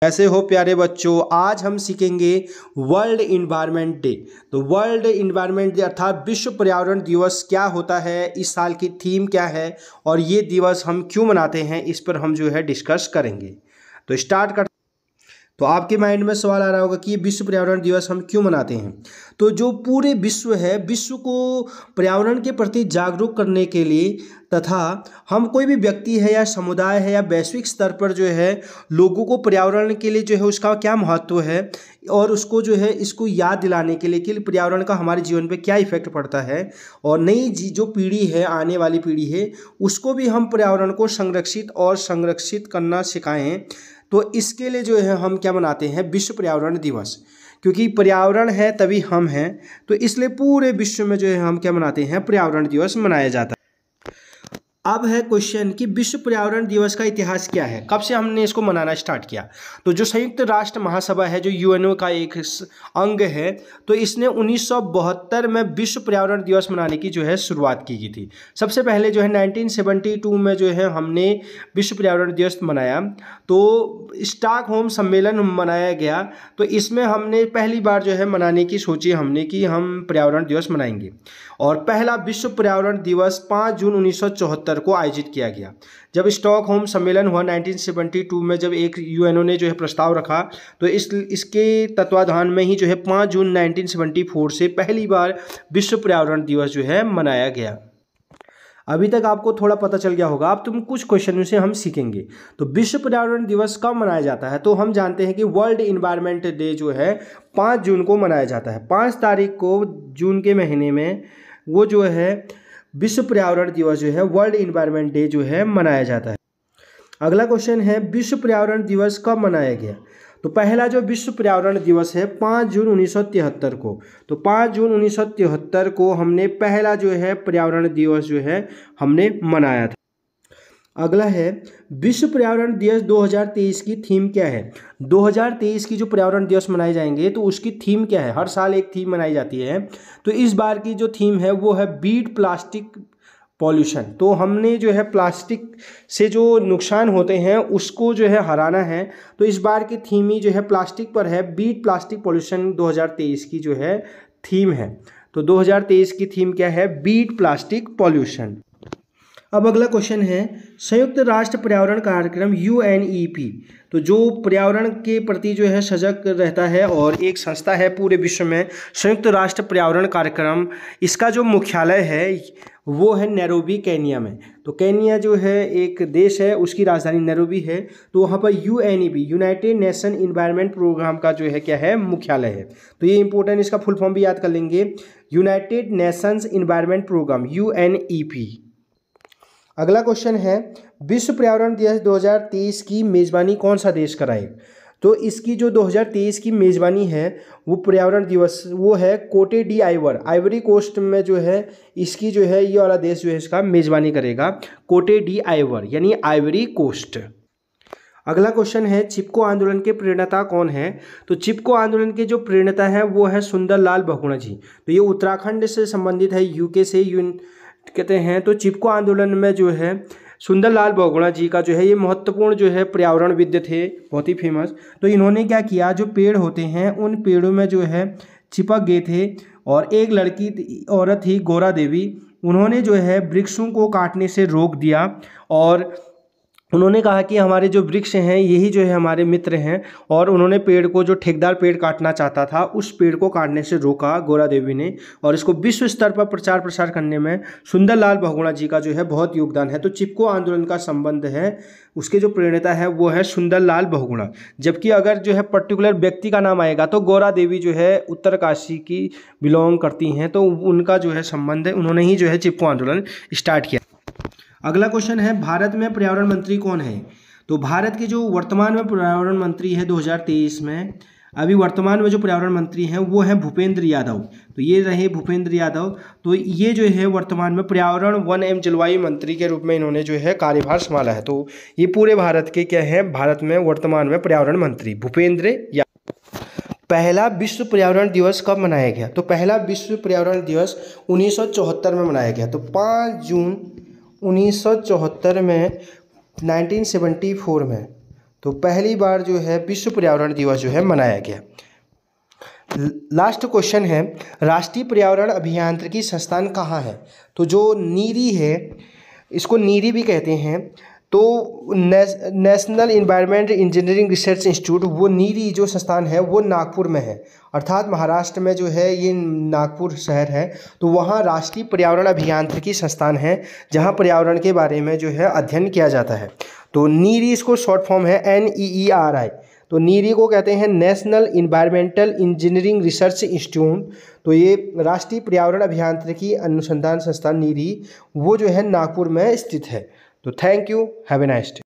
कैसे हो प्यारे बच्चों। आज हम सीखेंगे वर्ल्ड इन्वायरमेंट डे। तो वर्ल्ड इन्वायरमेंट डे अर्थात विश्व पर्यावरण दिवस क्या होता है, इस साल की थीम क्या है और ये दिवस हम क्यों मनाते हैं, इस पर हम जो है डिस्कस करेंगे। तो स्टार्ट कर। तो आपके माइंड में सवाल आ रहा होगा कि ये विश्व पर्यावरण दिवस हम क्यों मनाते हैं। तो जो पूरे विश्व है, विश्व को पर्यावरण के प्रति जागरूक करने के लिए तथा हम कोई भी व्यक्ति है या समुदाय है या वैश्विक स्तर पर जो है लोगों को पर्यावरण के लिए जो है उसका क्या महत्व है और उसको जो है इसको याद दिलाने के लिए कि पर्यावरण का हमारे जीवन पे क्या इफेक्ट पड़ता है और नई जो पीढ़ी है, आने वाली पीढ़ी है, उसको भी हम पर्यावरण को संरक्षित करना सिखाएं। तो इसके लिए जो है हम क्या मनाते हैं, विश्व पर्यावरण दिवस। क्योंकि पर्यावरण है तभी हम हैं, तो इसलिए पूरे विश्व में जो है हम क्या मनाते हैं, पर्यावरण दिवस मनाया जाता है। अब है क्वेश्चन कि विश्व पर्यावरण दिवस का इतिहास क्या है, कब से हमने इसको मनाना स्टार्ट किया। तो जो संयुक्त राष्ट्र महासभा है, जो यूएनओ का एक अंग है, तो इसने 1972 में विश्व पर्यावरण दिवस मनाने की जो है शुरुआत की गई थी। सबसे पहले जो है 1972 में जो है हमने विश्व पर्यावरण दिवस मनाया। तो स्टॉकहोम सम्मेलन मनाया गया, तो इसमें हमने पहली बार जो है मनाने की सोची हमने कि हम पर्यावरण दिवस मनाएंगे। और पहला विश्व पर्यावरण दिवस 5 जून 1974 को आयोजित किया गया। जब स्टॉकहोम सम्मेलन हुआ 1972 में, जब एक यूएनओ ने जो है प्रस्ताव रखा, तो इसके तत्वाधान में ही जो है 5 जून 1974 से पहली बार विश्व पर्यावरण दिवस जो है मनाया गया। अभी तक आपको थोड़ा पता चल गया होगा। अब तुम कुछ क्वेश्चन से हम सीखेंगे। तो विश्व पर्यावरण दिवस कब मनाया जाता है, तो हम जानते हैं कि वर्ल्ड इन्वायरमेंट डे जो है 5 जून को मनाया जाता है। 5 तारीख को जून के महीने में वो जो है विश्व पर्यावरण दिवस जो है, वर्ल्ड इन्वायरमेंट डे जो है मनाया जाता है। अगला क्वेश्चन है, विश्व पर्यावरण दिवस कब मनाया गया। तो पहला जो विश्व पर्यावरण दिवस है 5 जून 1973 को। तो 5 जून 1973 को हमने पहला जो है पर्यावरण दिवस जो है हमने मनाया था। अगला है, विश्व पर्यावरण दिवस 2023 की थीम क्या है। 2023 की जो पर्यावरण दिवस मनाए जाएंगे तो उसकी थीम क्या है। हर साल एक थीम मनाई जाती है, तो इस बार की जो थीम है वो है बीट प्लास्टिक पॉल्यूशन। तो हमने जो है प्लास्टिक से जो नुकसान होते हैं उसको जो है हराना है। तो इस बार की थीम ही जो है प्लास्टिक पर है, बीट प्लास्टिक पॉल्यूशन 2023 की जो है थीम है। तो 2023 की थीम क्या है, बीट प्लास्टिक पॉल्यूशन। अब अगला क्वेश्चन है, संयुक्त राष्ट्र पर्यावरण कार्यक्रम UNEP। तो जो पर्यावरण के प्रति जो है सजग रहता है और एक संस्था है पूरे विश्व में, संयुक्त राष्ट्र पर्यावरण कार्यक्रम, इसका जो मुख्यालय है वो है नैरोबी, केन्या में। तो केन्या जो है एक देश है, उसकी राजधानी नैरोबी है। तो वहाँ पर UNEP, United Nation environment programme का जो है क्या है, मुख्यालय है। तो ये इंपॉर्टेंट, इसका फुल फॉर्म भी याद कर लेंगे, United Nations environment programme UNEP। अगला क्वेश्चन है, विश्व पर्यावरण दिवस 2023 की मेज़बानी कौन सा देश कराए। तो इसकी जो 2023 की मेज़बानी है वो पर्यावरण दिवस वो है कोटे डी आइवर, आइवरी कोस्ट में जो है इसकी जो है ये वाला देश जो है इसका मेज़बानी करेगा, कोटे डी आइवर यानी आइवरी कोस्ट। अगला क्वेश्चन है, चिपको आंदोलन के प्रेरणता कौन है। तो चिपको आंदोलन के जो प्रेरणता है वो है सुंदरलाल बहुगुणा जी। तो ये उत्तराखंड से संबंधित है, यूके से कहते हैं। तो चिपको आंदोलन में जो है सुंदरलाल बहुगुणा जी का जो है ये महत्वपूर्ण जो है पर्यावरणविद थे, बहुत ही फेमस। तो इन्होंने क्या किया, जो पेड़ होते हैं उन पेड़ों में जो है चिपक गए थे और एक लड़की औरत थी गौरा देवी, उन्होंने जो है वृक्षों को काटने से रोक दिया और उन्होंने कहा कि हमारे जो वृक्ष हैं यही जो है हमारे मित्र हैं। और उन्होंने पेड़ को, जो ठेकेदार पेड़ काटना चाहता था, उस पेड़ को काटने से रोका गौरा देवी ने। और इसको विश्व स्तर पर प्रचार प्रसार करने में सुंदरलाल बहुगुणा जी का जो है बहुत योगदान है। तो चिपको आंदोलन का संबंध है, उसके जो प्रेरणता है वो है सुंदरलाल बहुगुणा। जबकि अगर जो है पर्टिकुलर व्यक्ति का नाम आएगा तो गौरा देवी जो है उत्तरकाशी की बिलोंग करती हैं, तो उनका जो है संबंध है, उन्होंने ही जो है चिपको आंदोलन स्टार्ट किया। अगला क्वेश्चन है, भारत में पर्यावरण मंत्री कौन है। तो भारत के जो वर्तमान में पर्यावरण मंत्री है 2023 में, अभी वर्तमान में जो पर्यावरण मंत्री हैं वो है भूपेंद्र यादव। तो ये रहे भूपेंद्र यादव। तो ये जो है वर्तमान में पर्यावरण, वन एवं जलवायु मंत्री के रूप में इन्होंने जो है कार्यभार संभाला है। तो ये पूरे भारत के क्या है, भारत में वर्तमान में पर्यावरण मंत्री भूपेंद्र यादव। पहला विश्व पर्यावरण दिवस कब मनाया गया। तो पहला विश्व पर्यावरण दिवस 1974 में मनाया गया। तो 5 जून 1974 में, 1974 में। तो पहली बार जो है विश्व पर्यावरण दिवस जो है मनाया गया। लास्ट क्वेश्चन है, राष्ट्रीय पर्यावरण अभियांत्रिकी संस्थान कहाँ है? तो जो नीरी है, इसको नीरी भी कहते हैं, तो national environment engineering research institute, वो नीरी जो संस्थान है वो नागपुर में है, अर्थात महाराष्ट्र में जो है ये नागपुर शहर है। तो वहाँ राष्ट्रीय पर्यावरण अभियांत्रिकी संस्थान है जहाँ पर्यावरण के बारे में जो है अध्ययन किया जाता है। तो नीरी इसको शॉर्ट फॉर्म है NEERI। तो नीरी को कहते हैं national environmental engineering research institute. तो ये राष्ट्रीय पर्यावरण अभियांत्रिकी अनुसंधान संस्थान नीरी वो जो है नागपुर में स्थित है। तो thank you, have a nice day.